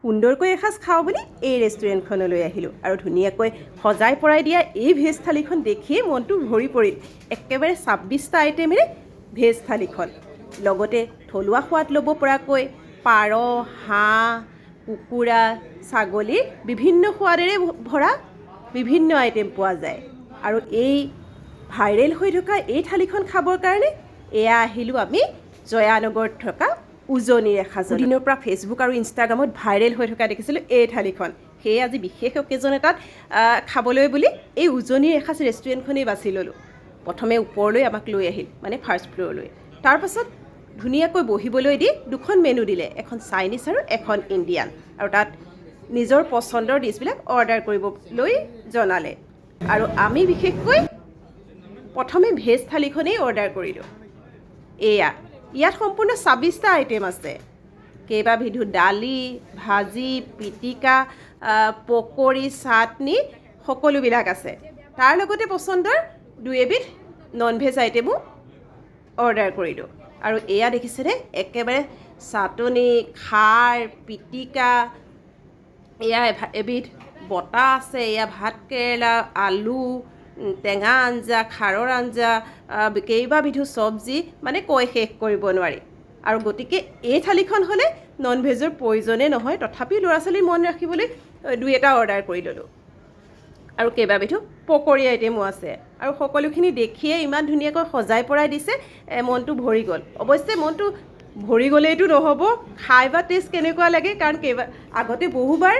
সুন্দৰকৈ এসাঁজ খাওঁ বুলি এই ৰেষ্টুৰেণ্টখনলৈ আহিলোঁ আৰু ধুনীয়াকৈ সজাই পৰাই দিয়া এই ভেজ থালিখন দেখিয়ে মনটো ভৰি পৰিল। একেবাৰে 26টা আইটেমেৰে ভেজ থালিখন, লগতে থলুৱা সোৱাদ ল'ব পৰাকৈ পাৰ, হাঁহ, কুকুৰা, ছাগলী বিভিন্ন সোৱাদেৰে ভৰা বিভিন্ন আইটেম পোৱা যায়। আৰু এই ভাইৰেল হৈ থকা এই থালিখন খাবৰ কাৰণে এয়া আহিলোঁ আমি জয়ানগৰত থকা উজনিৰ এসাঁজত। দিনৰ পৰা ফেচবুক আৰু ইনষ্টাগ্ৰামত ভাইৰেল হৈ থকা দেখিছিলোঁ এই থালিখন। সেয়ে আজি বিশেষ অকেজন এটাত খাবলৈ বুলি এই উজনিৰ এসাঁজ ৰেষ্টুৰেণ্টখনেই বাছি ল'লোঁ। প্ৰথমে ওপৰলৈ আমাক লৈ আহিল, মানে ফাৰ্ষ্ট ফ্ল'ৰলৈ। তাৰপাছত ধুনীয়াকৈ বহিবলৈ দি দুখন মেনু দিলে, এখন চাইনিজ আৰু এখন ইণ্ডিয়ান, আৰু তাত নিজৰ পচন্দৰ ডিছবিলাক অৰ্ডাৰ কৰিবলৈ জনালে। আৰু আমি বিশেষকৈ প্ৰথমে ভেজ থালিখনেই অৰ্ডাৰ কৰিলোঁ। ইয়াত সম্পূৰ্ণ 26টা আইটেম আছে। কেইবাবিধো দালি, ভাজি, পিটিকা, পকৰি, চাটনি সকলোবিলাক আছে। তাৰ লগতে পচন্দৰ 2 এবিধ নন ভেজ আইটেমো অৰ্ডাৰ কৰিলোঁ। আৰু এয়া দেখিছেনে, একেবাৰে চাটনি, খাৰ, পিটিকা, এয়া এবিধ বটা আছে, এয়া ভাত কেৰেলা, আলু, টেঙা আঞ্জা, খাৰৰ আঞ্জা, কেইবাবিধো চব্জি, মানে কৈ শেষ কৰিব নোৱাৰি। আৰু গতিকে এই থালিখন হ'লে নন ভেজৰ প্ৰয়োজনেই নহয়, তথাপিও ল'ৰা ছোৱালীৰ মন ৰাখিবলৈ 2-এটা অৰ্ডাৰ কৰি ল'লোঁ। আৰু কেইবাবিধো পকৰি আইটেমো আছে। আৰু সকলোখিনি দেখিয়ে ইমান ধুনীয়াকৈ সজাই পৰাই দিছে, মনটো ভৰি গ'ল। অৱশ্যে মনটো ভৰি গ'লেইতো নহ'ব, খাই বা টেষ্ট কেনেকুৱা লাগে, কাৰণ আগতে বহুবাৰ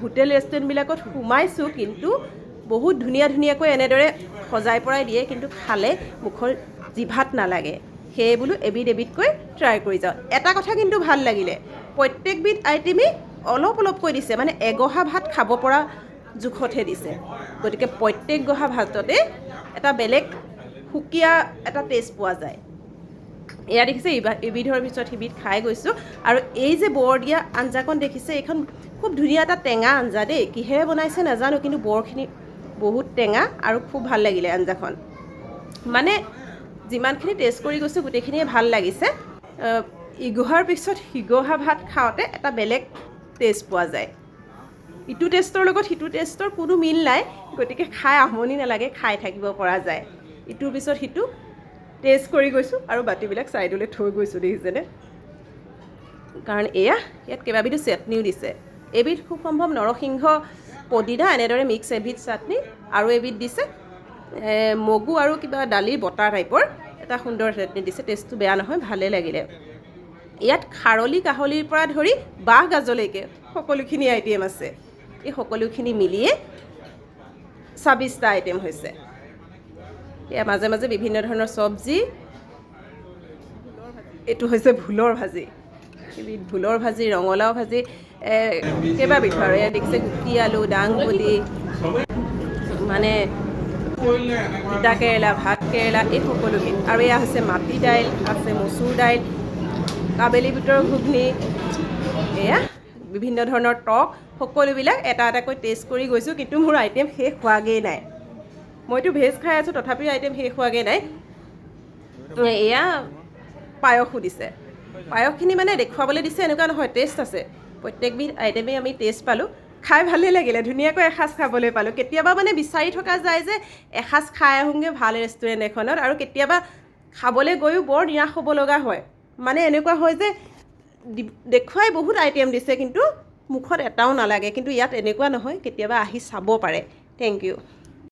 হোটেল ৰেষ্টুৰেণ্টবিলাকত সোমাইছোঁ, কিন্তু বহুত ধুনীয়াকৈ এনেদৰে সজাই পৰাই দিয়ে, কিন্তু খালে মুখৰ জিভাত নালাগে। সেয়ে বোলো এবিধকৈ ট্ৰাই কৰি যাওঁ। এটা কথা কিন্তু ভাল লাগিলে, প্ৰত্যেকবিধ আইটেমেই অলপকৈ দিছে, মানে এগহা ভাত খাব পৰা জোখতহে দিছে। গতিকে প্ৰত্যেক গহা ভাততে এটা বেলেগ সুকীয়া এটা টেষ্ট পোৱা যায়। এয়া দেখিছে, ইবিধৰ পিছত সিবিধ খাই গৈছোঁ। আৰু এই যে বৰ দিয়া আঞ্জাখন দেখিছে, এইখন খুব ধুনীয়া এটা টেঙা আঞ্জা দেই। কিহেৰে বনাইছে নাজানো, কিন্তু বৰখিনি বহুত টেঙা আৰু খুব ভাল লাগিলে আঞ্জাখন। মানে যিমানখিনি টেষ্ট কৰি গৈছোঁ গোটেইখিনিয়ে ভাল লাগিছে। ইগহাৰ পিছত সিগহা ভাত খাওঁতে এটা বেলেগ টেষ্ট পোৱা যায়। ইটো টেষ্টৰ লগত সিটো টেষ্টৰ কোনো মিল নাই, গতিকে খাই আমনি নালাগে, খাই থাকিব পৰা যায়। ইটোৰ পিছত সিটো টেষ্ট কৰি গৈছোঁ আৰু বাতিবিলাক ছাইডলৈ থৈ গৈছোঁ, দেখিছেনে। কাৰণ ইয়াত কেইবাবিধো চাটনিও দিছে। এবিধ খুব সম্ভৱ নৰসিংহ, পদিনা এনেদৰে মিক্স এবিধ চাটনি, আৰু এবিধ দিছে মগু আৰু কিবা দালিৰ বটা টাইপৰ এটা সুন্দৰ চাটনি দিছে। টেষ্টটো বেয়া নহয়, ভালেই লাগিলে। ইয়াত খাৰলি কাহলিৰ পৰা ধৰি বাঁহ গাজলৈকে সকলোখিনি আইটেম আছে। এই সকলোখিনি মিলিয়ে 26টা আইটেম হৈছে। এয়া মাজে মাজে বিভিন্ন ধৰণৰ চব্জি। এইটো হৈছে ভোলৰ ভাজি, এবিধ ভোলৰ ভাজি, ৰঙালাও ভাজি, কেইবাবিধ আৰু। এয়া দেখিছে গুটি আলু, দাংবডি, মানে তিতা কেৰেলা, ভাত কেৰেলা, এই সকলোবিধ। আৰু এয়া হৈছে মাটি দাইল আছে, মচুৰ দাইল, কাবেলি বুটৰ ঘুগনি, এয়া বিভিন্ন ধৰণৰ টক, সকলোবিলাক এটা এটাকৈ টেষ্ট কৰি গৈছোঁ। কিন্তু মোৰ আইটেম শেষ হোৱাগৈ নাই। মইতো ভেজ খাই আছোঁ, তথাপিও আইটেম শেষ হোৱাগৈ নাই। এয়া পায়সো দিছে। পায়সখিনি মানে দেখুৱাবলৈ দিছে এনেকুৱা নহয়, টেষ্ট আছে। প্ৰত্যেকবিধ আইটেমেই আমি টেষ্ট পালোঁ, খাই ভালেই লাগিলে। ধুনীয়াকৈ এসাঁজ খাবলৈ পালোঁ। কেতিয়াবা মানে বিচাৰি থকা যায় যে এসাঁজ খাই আহোঁগৈ ভাল ৰেষ্টুৰেণ্ট এখনত, আৰু কেতিয়াবা খাবলৈ গৈও বৰ নিৰাশ হ'ব লগা হয়। মানে এনেকুৱা হয় যে দেখুৱাই বহুত আইটেম দিছে, কিন্তু মুখত এটাও নালাগে। কিন্তু ইয়াত এনেকুৱা নহয়, কেতিয়াবা আহি চাব পাৰে। Thank U.